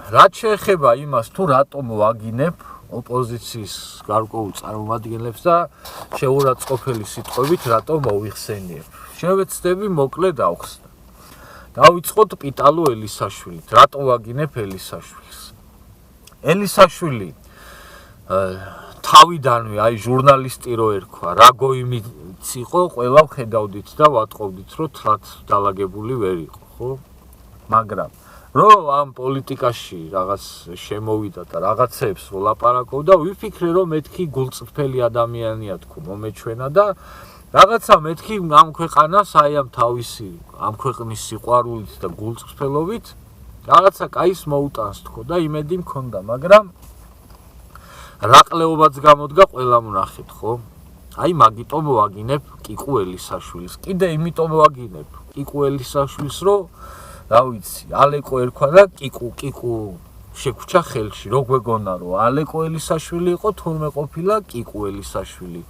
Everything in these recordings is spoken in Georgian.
რაც შეეხება იმას თუ რატომ ვაგინებ ოპოზიციის გარკვეულ წარმომადგენლებს და შეურაცხყოფელი სიტყვებით რატომ მოვიხსენიებ. შევეცდები მოკლედ ავხსნა. დავიწყოთ პიტალო ელისაშვილით. რატომ ვაგინებ ელისაშვილს? ელისაშვილი თავიდანვე აი ჟურნალისტი რო ერქვა, რა გოიმიც იყო, ყველა ვხედავდით და ვატყობდით, რომ თლად დალაგებული ვერ იყო, ხო? მაგრამ რომ ამ პოლიტიკაში რაღაც შემოვიდა და რაღაცებს ვლაპარაკობდა, ვიფიქრე რომ მეთქი გულწრფელი ადამიანია თქო მომეჩვენა და რაღაცა მეთქი ამ ქვეყანას აი ამ თავისი ამ ქვეყნის სიყვარულით და გულწრფელობით რაღაცა კაის მოუტანს თქო და იმედი მქონდა, მაგრამ რაყლეობაც გამოდგა ყველამ ნახეთ, ხო? აი მაგიტომ ვაგინებ კიკუ ელისაშვილს. კიდე იმიტომ ვაგინებ კიკუ ელისაშვილს, რომ რა ვიცი, ალეკო ერქვა და კიკუ შეგვჭა ხელში. რო გვეგონა რომ ალეკო ელისაშვილი იყო, თურმე ყოფილა კიკუ ელისაშვილი.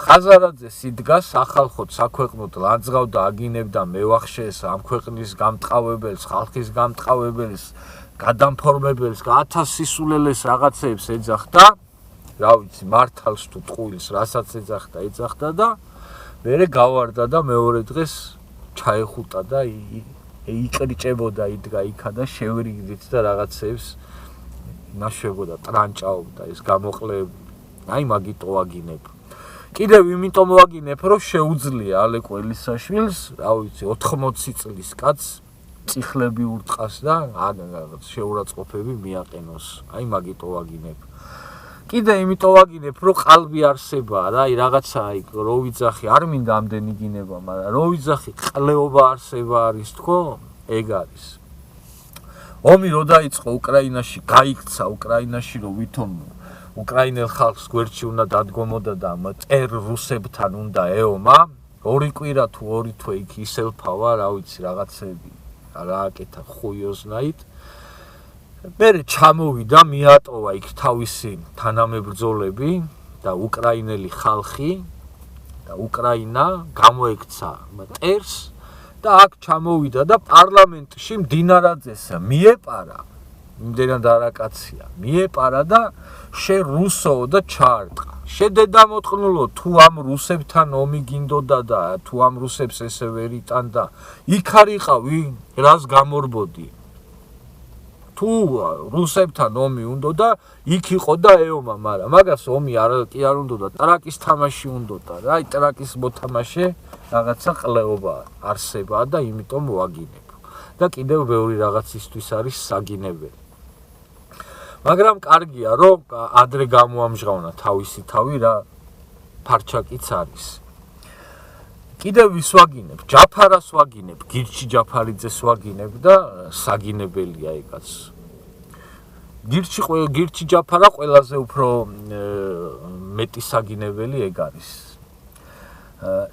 ხაზარაძეს იდგას ახალხოდ საქვეყნოდ ლანძღავდა, აგინებდა, მევახშეს ამ ქვეყნის გამტყავებელს, ხალხის გამტყავებელს, გადამფორმებელს, 1000 სისულელეს რაღაცეებს ეძახდა. რა ვიცი, მართალს თუ ტყუილს, რასაც ეძახდა და მერე გავარდა და მეორე დღეს ჩაეხუტა და იყრიჭებოდა, იდგა იქა და შევრიგდით და რაღაცეებს ნაშვებოდა, ტრანჭაობდა ეს გამოყლეები. აი მაგიტო ვაგინებ. კიდევ იმიტომ ვაგინებ, რომ შეუძლია ალეკო ელისაშვილს, რა ვიცი, 80 წლის კაცს წიხლები ურტყას და რაღაც შეურაცხყოფები მიაყენოს. აი მაგიტო ვაგინებ. კიდე იმიტომ ვაგინებ, რომ ყალბი არსებაა და აი რაღაცა აი რო ვიძახი, არ მინდა ამდენი გინება, მაგრამ რო ვიძახი, ყლეობა არსება არის თქო, ეგ არის. ომი რო დაიწყო უკრაინაში, გაიქცა უკრაინაში, რომ ვითომ უკრაინელ ხალხს გვერდში უნდა დადგომოდა და წერ რუსებთან უნდა ეომა, 2 კვირა თუ 2 თვე იქ ისელფავა, რა ვიცი, რაღაცები რააკეთა ხუიოზნაით. მერე ჩამოვიდა, მიატოვა იქ თავისი თანამებრძოლები და უკრაინელი ხალხი და უკრაინა გამოექცა ტერს და აქ ჩამოვიდა და პარლამენტში მდინარაძეს მიეპარა, იმდენად არაკაცია, მიეპარა და რუსოო და ჩაარტყა. შედედამოწყნულო თუ ამ რუსებთან ომი გინდოდა და თუ ამ რუსებს ესე ვერ იტანდა, იქ არ იყავი, რას გამორბოდი. თუ რუსებთან ომი უნდოდა, იქ იყო და ეომა, მაგრამ მაგას ომი კი არ უნდოდა, ტრაკის თამაში უნდოდა რა, აი ტრაკის მოთამაშე რაღაცა ყლეობა არსებაა და იმიტომ ვაგინებ. და კიდევ ბევრი რაღაცისთვის არის საგინებელი. მაგრამ კარგია, რომ ადრე გამოამჟღავნა თავისი თავი რა ფარჩაკიც არის. კიდევ ვის ვაგინებ? ჯაფარას ვაგინებ, გირჩი ჯაფარიძეს ვაგინებ და საგინებელია ეგაც. გირჩი ჯაფარა ყველაზე უფრო მეტი საგინებელი ეგ არის.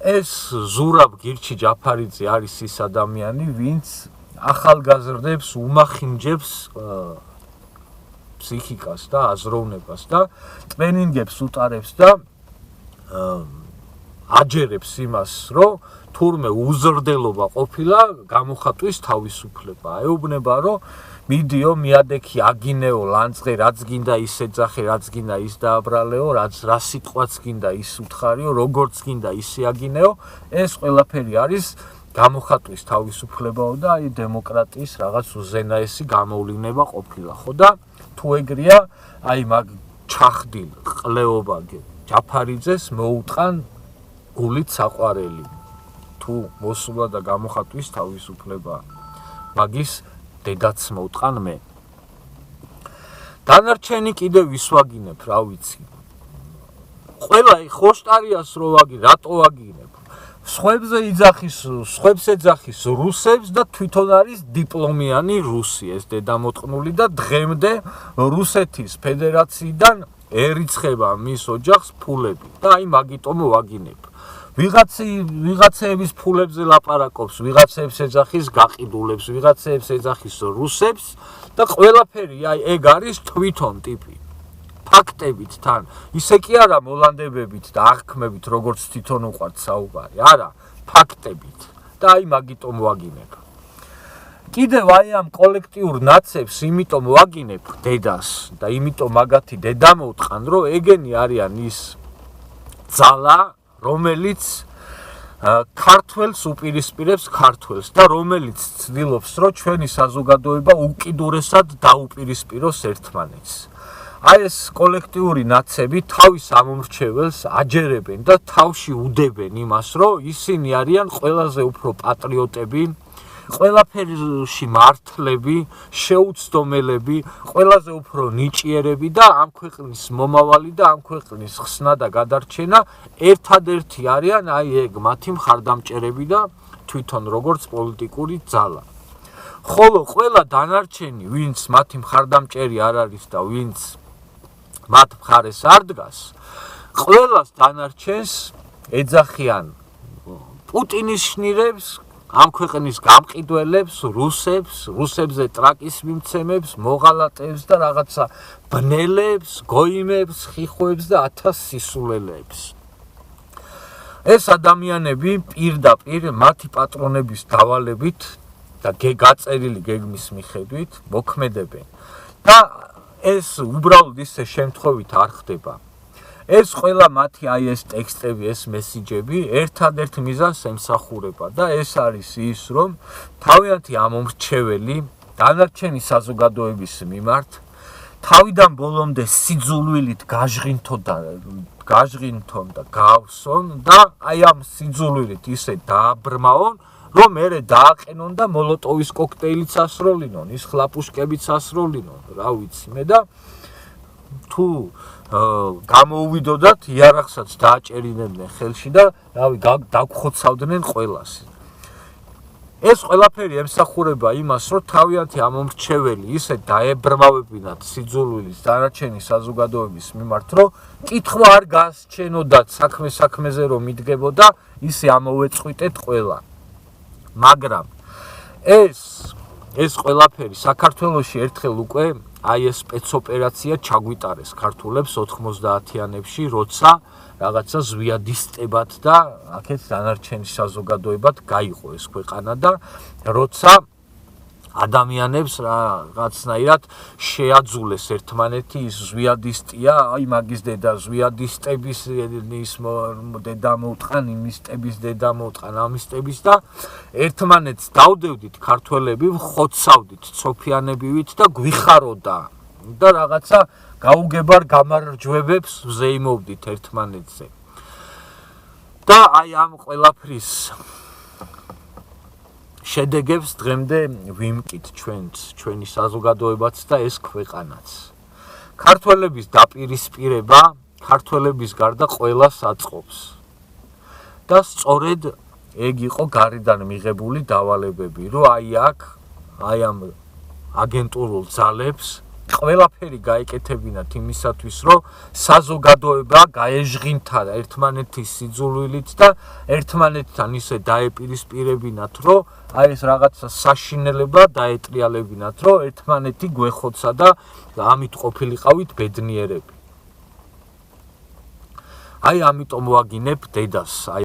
ეს ზურაბ გირჩი ჯაფარიძე არის ის ადამიანი, ვინც ახალგაზრდებს უმახინჯებს ფსიქიკას და აზროვნებას და ტრენინგებს უტარებს და აჯერებს იმას, რომ თურმე უზრდელობა ყოფილა გამოხატვის თავისუფლება. ეუბნება, რომ მიდიო, მიადექი, აგინეო, ლანძღე, რაც გინდა ის ეძახე, რაც გინდა ის დააბრალეო, რა სიტყვაც გინდა ის უთხარიო, როგორც გინდა ისე აგინეო, ეს ყველაფერი არის გამოხატვის თავისუფლებაო და აი დემოკრატიის რაღაც უზენაესი გამოვლინება ყოფილა, ხო და თუ ეგრეა, აი მაგ ჩახდილ ყლეობა ჯაფარიძეს მოუტყან გულით საყვარელი, თუ მოსულა და გამოხატვის თავისუფლება. მაგის დედაც მოუტყან მე. დანარჩენი კიდევ ვის ვაგინებ, რა ვიცი. ყველა ხოშტარიას რო ვაგინებ, რატო ვაგინებ? სხვებს ეძახის რუსებს და თვითონ არის დიპლომიანი რუსი ეს დედამოწყნული და დღემდე რუსეთის ფედერაციიდან ერიცხება მის ოჯახს ფულები და აი მაგიტომ ვაგინებ. ვიღაცეების ფულებზე ლაპარაკობს, ვიღაცეებს ეძახის გაყიდულებს, ვიღაცეებს ეძახის რუსებს და ყველაფერი აი ეგ არის თვითონ ტიპი. ფაქტებით თან, ისე კი არა მოლანდებებით და აღქმებით, როგორც თვითონ უყვართ საუბარი, არა, ფაქტებით და აი მაგიტომ ვაგინებ. კიდევ აი ამ კოლექტიურ ნაცებს იმიტომ ვაგინებ დედას და იმიტომ მაგათი დედა მოვტყან, რომ ეგენი არიან ის ძალა, რომელიც ქართველს უპირისპირებს ქართველს და რომელიც ცდილობს, რომ ჩვენი საზოგადოება უკიდურესად დაუპირისპიროს ერთმანეთს. აი ეს კოლექტიური ნაცები თავის ამომრჩეველს აჯერებენ და თავში უდებენ იმას, რომ ისინი არიან ყველაზე უფრო პატრიოტები, ყველაფერში მართლები, შეუცდომელები, ყველაზე უფრო ნიჭიერები და ამ ქვეყნის მომავალი და ამ ქვეყნის ხსნა და გადარჩენა ერთადერთი არიან აი ეგ მათი მხარდამჭერები და თვითონ როგორც პოლიტიკური ძალა. ხოლო ყველა დანარჩენი, ვინც მათი მხარდამჭერი არ არის და ვინც მათ მხარეს არ დგას, ყველას დანარჩენს ეძახიან პუტინის შნირებს, ამ ქვეყნის გამყიდველებს, რუსებზე ტრაკის მიმცემებს, მოღალატებს და რაღაცა ბნელებს, გოიმებს, ხიხოებს და 1000 სისულელეებს. ეს ადამიანები პირდაპირ მათი პატრონების დავალებით და გაწერილი გეგმის მიხედვით მოქმედებენ. და ეს უბრალოდ ისე შემთხვევით არ ხდება. ეს ყველა მათი აი ეს ტექსტები, ეს მესიჯები ერთადერთ მიზანს ემსახურება და ეს არის ის, რომ თავიანთი ამომრჩეველი დანარჩენი საზოგადოების მიმართ თავიდან ბოლომდე სიძულვილით გაჟღინთონ და გავსონ და აი ამ სიძულვილით ისე დააბრმაონ, რომ მერე დააყენონ და მოლოტოვის კოქტეილიც ასროლინონ, ის ხლაპუშკებიც ასროლინონ, რა ვიცი მე და თუ გამოუვიდოდათ იარაღსაც დააჭერინებდნენ ხელში და რავი დაგხოცავდნენ ყველას. ეს ყველაფერი ემსახურება იმას, რომ თავიანთი ამომრჩეველი ისე დაებრმავებინათ სიძულვილის დანარჩენი საზოგადოების მიმართ, რომ კითხვა არ გასჩენოდათ საქმეზე რომ მიდგებოდა, ისე ამოვეწყვიტეთ ყველა. მაგრამ ეს ყველაფერი საქართველოში ერთხელ უკვე აი ეს სპეცოპერაცია ჩაგვიტარეს ქართულებს 90-იანებში, როცა რაღაცა ზვიადისტებად და აქეთ დანარჩენი საზოგადოებად გაიყო ეს ქვეყანა და როცა ადამიანებს რაღაცნაირად შეაძულეს ერთმანეთი ის ზვიადისტია, აი მაგის დედა ზვიადისტების ის დედა მოუტყან, იმისტების დედა მოუტყან, ამისტების და ერთმანეთს დავდევდით ქართველები, ხოცავდით, ცოფიანებივით და გვიხაროდა და რაღაცა გაუგებარ გამარჯვებებს ვზეიმობდით ერთმანეთზე. და აი ამ ყველაფრის შედეგებს დღემდე ვიმკით ჩვენი საზოგადოებაც და ეს ქვეყანაც. ქართველების დაპირისპირება ქართველების გარდა ყველას აწყობს. და სწორედ ეგ იყო გარედან მიღებული დავალებები, რომ აი აქ აი ამ აგენტურულ ძალებს ყველაფერი გაეკეთებინათ იმისათვის, რომ საზოგადოება გაეჟღინთა ერთმანეთის სიძულვილით და ერთმანეთთან ისე დაეპირისპირებინათ, რომ აი ეს რაღაცა საშინელება დაეტრიალებინათ, რომ ერთმანეთი გვეხოცა და ამით ყოფილიყავით ბედნიერები. აი ამიტომ ვაგინებ დედას.